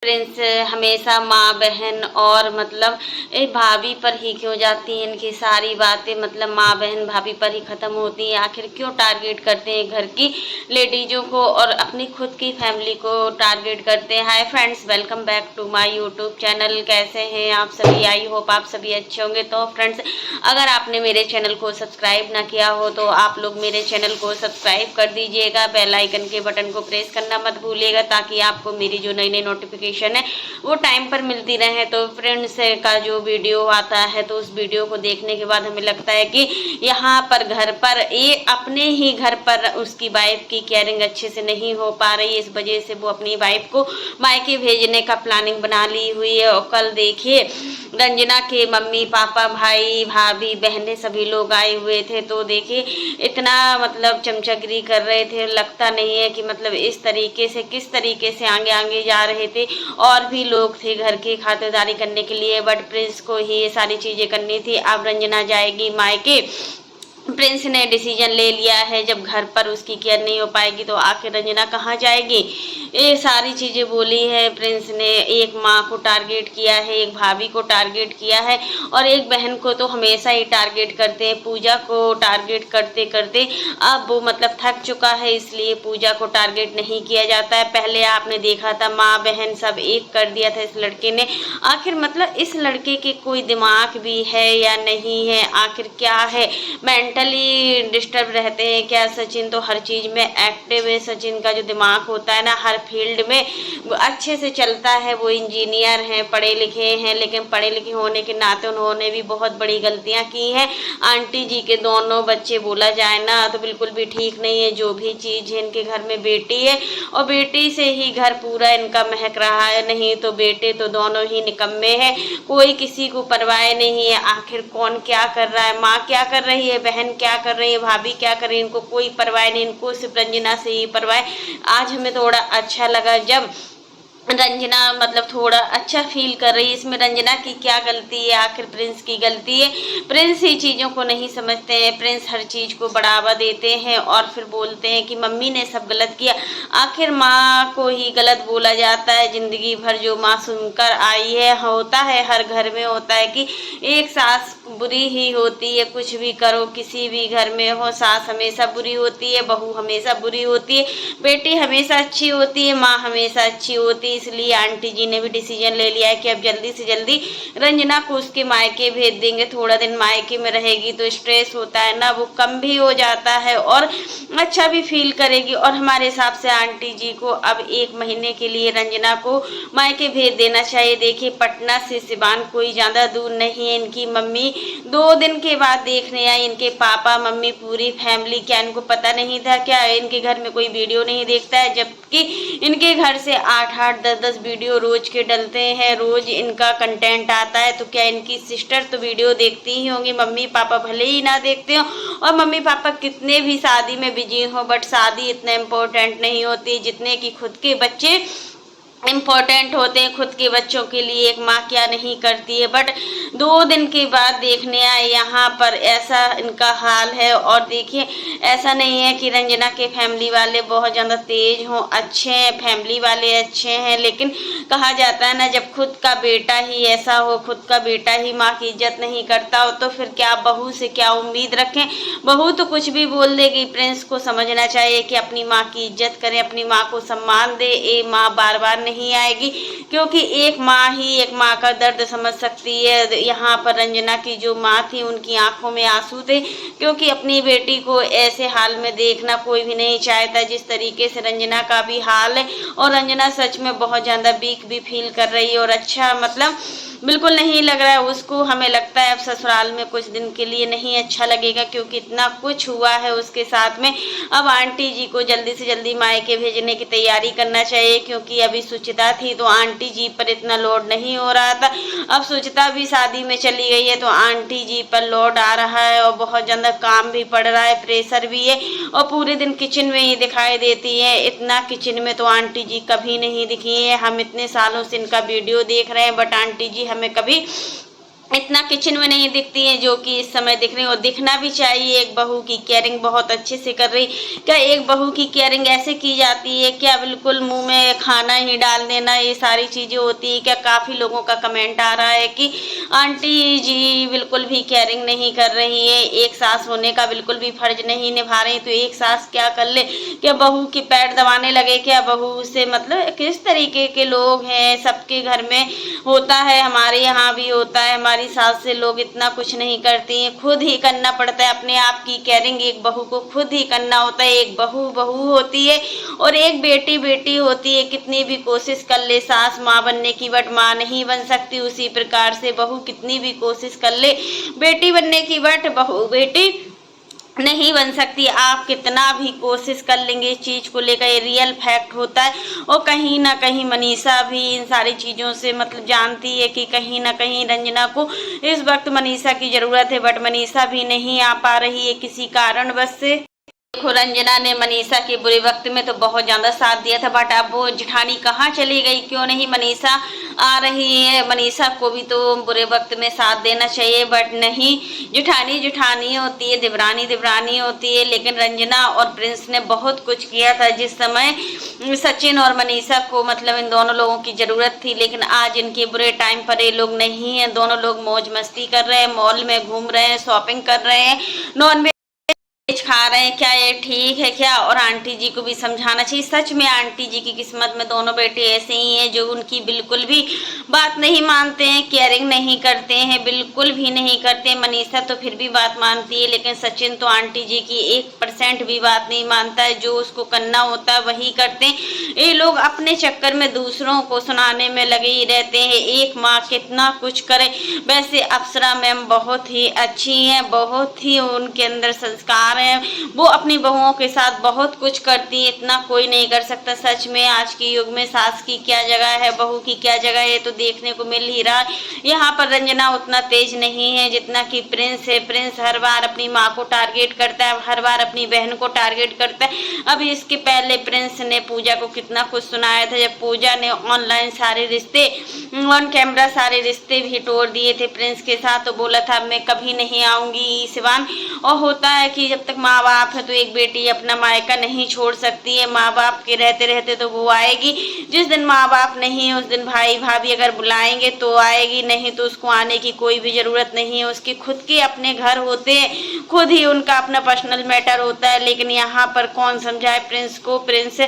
Prince हमेशा माँ बहन और मतलब भाभी पर ही क्यों जाती हैं, इनकी सारी बातें मतलब माँ बहन भाभी पर ही ख़त्म होती हैं। आखिर क्यों टारगेट करते हैं घर की लेडीज़ों को और अपनी खुद की फैमिली को टारगेट करते हैं। Hi friends, welcome back to my YouTube channel. कैसे हैं आप सभी? आई होप आप सभी अच्छे होंगे। तो फ्रेंड्स, अगर आपने मेरे चैनल को सब्सक्राइब ना किया हो तो आप लोग मेरे चैनल को सब्सक्राइब कर दीजिएगा। बेल आइकन के बटन को प्रेस करना मत भूलिएगा ताकि आपको मेरी जो नई नई नोटिफिकेशन है वो टाइम पर मिलती रहे। तो फ्रेंड्स का जो वीडियो आता है तो उस वीडियो को देखने के बाद हमें लगता है कि यहाँ पर घर पर अपने ही घर पर उसकी वाइफ की केयरिंग अच्छे से नहीं हो पा रही है। इस वजह से वो अपनी वाइफ को मायके भेजने का प्लानिंग बना ली हुई है। और कल देखिए रंजना के मम्मी पापा भाई भाभी बहनें सभी लोग आए हुए थे। तो देखिए इतना मतलब चमचगिरी कर रहे थे, लगता नहीं है कि मतलब इस तरीके से किस तरीके से आगे आगे जा रहे थे। और भी लोग थे घर की खातिरदारी करने के लिए, बट प्रिंस को ही ये सारी चीज़ें करनी थी। अब रंजना जाएगी मायके। प्रिंस ने डिसीजन ले लिया है, जब घर पर उसकी केयर नहीं हो पाएगी तो आखिर रंजना कहाँ जाएगी। ये सारी चीज़ें बोली है प्रिंस ने। एक माँ को टारगेट किया है, एक भाभी को टारगेट किया है और एक बहन को तो हमेशा ही टारगेट करते हैं। पूजा को टारगेट करते करते अब वो मतलब थक चुका है, इसलिए पूजा को टारगेट नहीं किया जाता है। पहले आपने देखा था माँ बहन सब एक कर दिया था इस लड़के ने। आखिर मतलब इस लड़के के कोई दिमाग भी है या नहीं है, आखिर क्या है, मेंटली डिस्टर्ब रहते हैं क्या? सचिन तो हर चीज़ में एक्टिव है। सचिन का जो दिमाग होता है ना हर फील्ड में अच्छे से चलता है। वो इंजीनियर हैं, पढ़े लिखे हैं, लेकिन पढ़े लिखे होने के नाते उन्होंने भी बहुत बड़ी गलतियां की हैं। आंटी जी के दोनों बच्चे बोला जाए ना तो बिल्कुल भी ठीक नहीं है। जो भी चीज़ है इनके घर में बेटी है और बेटी से ही घर पूरा इनका महक रहा है, नहीं तो बेटे तो दोनों ही निकम्मे हैं। कोई किसी को परवाह नहीं है। आखिर कौन क्या कर रहा है, माँ क्या कर रही है, बहन क्या कर रही है, भाभी क्या कर रही है, इनको कोई परवाह नहीं। इनको सिर्फ रंजना से ही परवाह। आज हमें थोड़ा अच्छा लगा जब रंजना मतलब थोड़ा अच्छा फील कर रही है। इसमें रंजना की क्या गलती है, आखिर प्रिंस की गलती है। प्रिंस ही चीज़ों को नहीं समझते हैं। प्रिंस हर चीज़ को बढ़ावा देते हैं और फिर बोलते हैं कि मम्मी ने सब गलत किया। आखिर माँ को ही गलत बोला जाता है। ज़िंदगी भर जो माँ सुनकर आई है, होता है हर घर में होता है कि एक सास बुरी ही होती है। कुछ भी करो किसी भी घर में हो, सास हमेशा बुरी होती है, बहू हमेशा बुरी होती है, बेटी हमेशा अच्छी होती है, माँ हमेशा अच्छी होती है। इसलिए आंटी जी ने भी डिसीजन ले लिया है कि अब जल्दी से जल्दी रंजना को उसके मायके भेज देंगे। थोड़ा दिन मायके में रहेगी तो स्ट्रेस होता है ना वो कम भी हो जाता है और अच्छा भी फील करेगी। और हमारे हिसाब से आंटी जी को अब 1 महीने के लिए रंजना को मायके भेज देना चाहिए। देखिए पटना से सिवान कोई ज़्यादा दूर नहीं है। इनकी मम्मी 2 दिन के बाद देखने आई, इनके पापा मम्मी पूरी फैमिली। क्या इनको पता नहीं था क्या इनके घर में कोई वीडियो नहीं देखता है, जबकि इनके घर से 8-8 10-10 वीडियो रोज के डलते हैं, रोज इनका कंटेंट आता है। तो क्या इनकी सिस्टर तो वीडियो देखती ही होंगी, मम्मी पापा भले ही ना देखते हो। और मम्मी पापा कितने भी शादी में बिजी हो, बट शादी इतना इम्पोर्टेंट नहीं होती जितने कि खुद के बच्चे इम्पोर्टेंट होते हैं। खुद के बच्चों के लिए एक माँ क्या नहीं करती है। बट 2 दिन के बाद देखने आए यहाँ पर ऐसा इनका हाल है। और देखिए ऐसा नहीं है कि रंजना के फैमिली वाले बहुत ज़्यादा तेज हों, अच्छे हैं, फैमिली वाले अच्छे हैं, लेकिन कहा जाता है ना जब खुद का बेटा ही ऐसा हो, खुद का बेटा ही माँ की इज्जत नहीं करता हो तो फिर क्या बहू से क्या उम्मीद रखें। बहू तो कुछ भी बोल देगी। प्रिंस को समझना चाहिए कि अपनी माँ की इज्जत करें, अपनी माँ को सम्मान दे। ये माँ बार बार नहीं आएगी, क्योंकि एक माँ ही एक माँ का दर्द समझ सकती है। यहाँ पर रंजना की जो माँ थी उनकी आंखों में आंसू थे, क्योंकि अपनी बेटी को ऐसे हाल में देखना कोई भी नहीं चाहता जिस तरीके से रंजना का भी हाल है। और रंजना सच में बहुत ज़्यादा वीक भी फील कर रही है और अच्छा मतलब बिल्कुल नहीं लग रहा है उसको। हमें लगता है अब ससुराल में कुछ दिन के लिए नहीं अच्छा लगेगा, क्योंकि इतना कुछ हुआ है उसके साथ में। अब आंटी जी को जल्दी से जल्दी मायके भेजने की तैयारी करना चाहिए, क्योंकि अभी सुचिता थी तो आंटी जी पर इतना लोड नहीं हो रहा था। अब सुचिता भी शादी में चली गई है तो आंटी जी पर लोड आ रहा है और बहुत ज़्यादा काम भी पड़ रहा है, प्रेशर भी है और पूरे दिन किचन में ही दिखाई देती है। इतना किचन में तो आंटी जी कभी नहीं दिखी है। हम इतने सालों से इनका वीडियो देख रहे हैं, बट आंटी जी हमें कभी इतना किचन में नहीं दिखती है जो कि इस समय दिख रही है। और दिखना भी चाहिए, एक बहू की केयरिंग बहुत अच्छे से कर रही। क्या एक बहू की केयरिंग ऐसे की जाती है क्या बिल्कुल मुंह में खाना ही डाल देना, ये सारी चीज़ें होती है क्या? काफ़ी लोगों का कमेंट आ रहा है कि आंटी जी बिल्कुल भी केयरिंग नहीं कर रही है, एक सास होने का बिल्कुल भी फर्ज नहीं निभा रही, तो एक सास क्या कर ले? क्या बहू की पैर दबाने लगे क्या? बहू से मतलब किस तरीके के लोग हैं, सबके घर में होता है, हमारे यहाँ भी होता है। हमारी सास से लोग इतना कुछ नहीं करती हैं, खुद ही करना पड़ता है अपने आप की केयरिंग, एक बहू को खुद ही करना होता है। एक बहू बहू होती है और एक बेटी बेटी होती है। कितनी भी कोशिश कर ले सास माँ बनने की, बट माँ नहीं बन सकती। उसी प्रकार से बहू कितनी भी कोशिश कर ले बेटी बनने की, बट बहू बेटी नहीं बन सकती। आप कितना भी कोशिश कर लेंगे इस चीज़ को लेकर, ये रियल फैक्ट होता है। और कहीं ना कहीं मनीषा भी इन सारी चीज़ों से मतलब जानती है कि कहीं ना कहीं रंजना को इस वक्त मनीषा की ज़रूरत है, बट मनीषा भी नहीं आ पा रही है किसी कारणवश से। देखो रंजना ने मनीषा के बुरे वक्त में तो बहुत ज़्यादा साथ दिया था, बट अब वो जेठानी कहाँ चली गई, क्यों नहीं मनीषा आ रही है? मनीषा को भी तो बुरे वक्त में साथ देना चाहिए, बट नहीं, जेठानी जेठानी होती है, देवरानी देवरानी होती है। लेकिन रंजना और प्रिंस ने बहुत कुछ किया था जिस समय सचिन और मनीषा को मतलब इन दोनों लोगों की ज़रूरत थी। लेकिन आज इनके बुरे टाइम पर ये लोग नहीं हैं। दोनों लोग मौज मस्ती कर रहे हैं, मॉल में घूम रहे हैं, शॉपिंग कर रहे हैं, नॉन खा रहे हैं। क्या ये ठीक है क्या? और आंटी जी को भी समझाना चाहिए। सच में आंटी जी की किस्मत में दोनों बेटे ऐसे ही हैं जो उनकी बिल्कुल भी बात नहीं मानते हैं, केयरिंग नहीं करते हैं, बिल्कुल भी नहीं करते। मनीषा तो फिर भी बात मानती है, लेकिन सचिन तो आंटी जी की 1% भी बात नहीं मानता है। जो उसको करना होता है वही करते हैं। ये लोग अपने चक्कर में दूसरों को सुनाने में लगे ही रहते हैं। एक माँ कितना कुछ करे। वैसे अप्सरा मैम बहुत ही अच्छी हैं, बहुत ही उनके अंदर संस्कार हैं, वो अपनी बहुओं के साथ बहुत कुछ करती है, इतना कोई नहीं कर सकता। सच में आज के युग में सास की क्या जगह है, बहू की क्या जगह है, तो देखने को मिल ही रहा है। यहाँ पर रंजना उतना तेज नहीं है जितना कि प्रिंस है। प्रिंस हर बार अपनी माँ को टारगेट करता है, हर बार अपनी बहन को टारगेट करता है। अभी इसके पहले प्रिंस ने पूजा को कितना कुछ सुनाया था, जब पूजा ने ऑनलाइन सारे रिश्ते, ऑन कैमरा सारे रिश्ते भी तोड़ दिए थे प्रिंस के साथ, तो बोला था मैं कभी नहीं आऊंगी सिवान। और होता है कि जब तक माँ बाप है तो एक बेटी अपना मायका नहीं छोड़ सकती है। माँ बाप के रहते रहते तो वो आएगी, जिस दिन माँ बाप नहीं है उस दिन भाई भाभी अगर बुलाएंगे तो आएगी, नहीं तो उसको आने की कोई भी ज़रूरत नहीं है। उसके खुद के अपने घर होते हैं, खुद ही उनका अपना पर्सनल मैटर होता है। लेकिन यहाँ पर कौन समझाए प्रिंस को? प्रिंस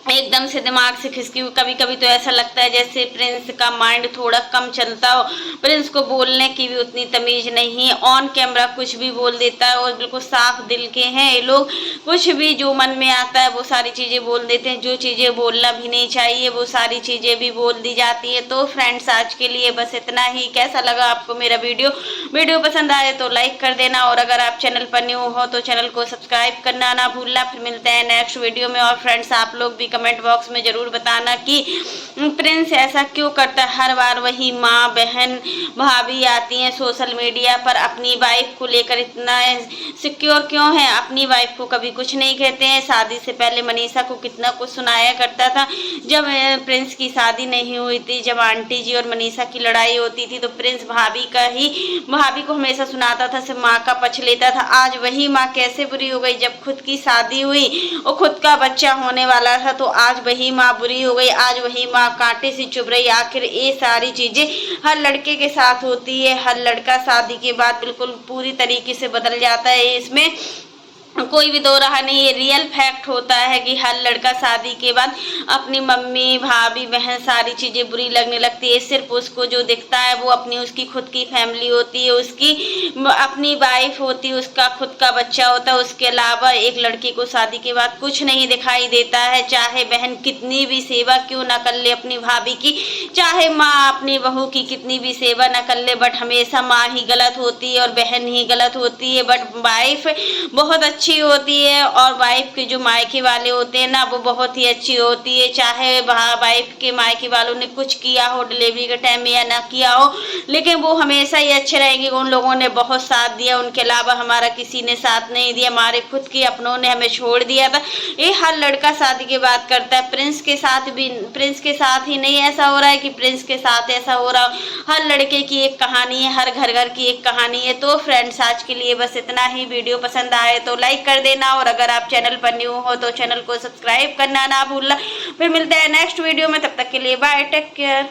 एकदम से दिमाग से खिसकी हुई। कभी कभी तो ऐसा लगता है जैसे प्रिंस का माइंड थोड़ा कम चलता हो। प्रिंस को बोलने की भी उतनी तमीज नहीं है, ऑन कैमरा कुछ भी बोल देता है। और बिल्कुल साफ दिल के हैं ये लोग, कुछ भी जो मन में आता है वो सारी चीज़ें बोल देते हैं। जो चीज़ें बोलना भी नहीं चाहिए वो सारी चीज़ें भी बोल दी जाती है। तो फ्रेंड्स आज के लिए बस इतना ही। कैसा लगा आपको मेरा वीडियो पसंद आए तो लाइक कर देना, और अगर आप चैनल पर न्यू हो तो चैनल को सब्सक्राइब करना ना भूलना। फिर मिलते हैं नेक्स्ट वीडियो में। और फ्रेंड्स आप लोग भी कमेंट बॉक्स में जरूर बताना कि प्रिंस ऐसा क्यों करता है। हर बार वही माँ बहन भाभी आती हैं सोशल मीडिया पर, अपनी वाइफ को लेकर इतना सिक्योर क्यों है, अपनी वाइफ को कभी कुछ नहीं कहते हैं। शादी से पहले मनीषा को कितना कुछ सुनाया करता था। जब प्रिंस की शादी नहीं हुई थी, जब आंटी जी और मनीषा की लड़ाई होती थी, तो प्रिंस भाभी को हमेशा सुनाता था, सिर्फ माँ का पक्ष लेता था। आज वही माँ कैसे बुरी हो गई? जब खुद की शादी हुई और खुद का बच्चा होने वाला था, तो आज वही माँ बुरी हो गई। आज वही माँ कांटे से चुभ रही। आखिर ये सारी चीजें हर लड़के के साथ होती है। हर लड़का शादी के बाद बिल्कुल पूरी तरीके से बदल जाता है, इसमें कोई भी दो राह नहीं है। रियल फैक्ट होता है कि हर लड़का शादी के बाद अपनी मम्मी भाभी बहन सारी चीज़ें बुरी लगने लगती है। सिर्फ उसको जो दिखता है वो अपनी उसकी खुद की फैमिली होती है, उसकी अपनी वाइफ होती है, उसका खुद का बच्चा होता है। उसके अलावा एक लड़की को शादी के बाद कुछ नहीं दिखाई देता है। चाहे बहन कितनी भी सेवा क्यों ना कर ले अपनी भाभी की, चाहे माँ अपनी बहू की कितनी भी सेवा ना कर ले, बट हमेशा माँ ही गलत होती है और बहन ही गलत होती है। बट वाइफ बहुत अच्छी होती है और वाइफ के जो मायके वाले होते हैं ना वो बहुत ही अच्छी होती है। चाहे वाइफ के मायके वालों ने कुछ किया हो डिलीवरी के टाइम में या ना किया हो, लेकिन वो हमेशा ही अच्छे रहेंगे। उन लोगों ने बहुत साथ दिया, उनके अलावा हमारा किसी ने साथ नहीं दिया, हमारे खुद के अपनों ने हमें छोड़ दिया था। ये हर लड़का शादी की बात करता है। प्रिंस के साथ भी, प्रिंस के साथ ही नहीं ऐसा हो रहा है कि प्रिंस के साथ ऐसा हो रहा हो, हर लड़के की एक कहानी है, हर घर घर की एक कहानी है। तो फ्रेंड्स आज के लिए बस इतना ही। वीडियो पसंद आए तो लाइक कर देना और अगर आप चैनल पर न्यू हो तो चैनल को सब्सक्राइब करना ना भूलना। फिर मिलते हैं नेक्स्ट वीडियो में, तब तक के लिए बाय, टेक केयर।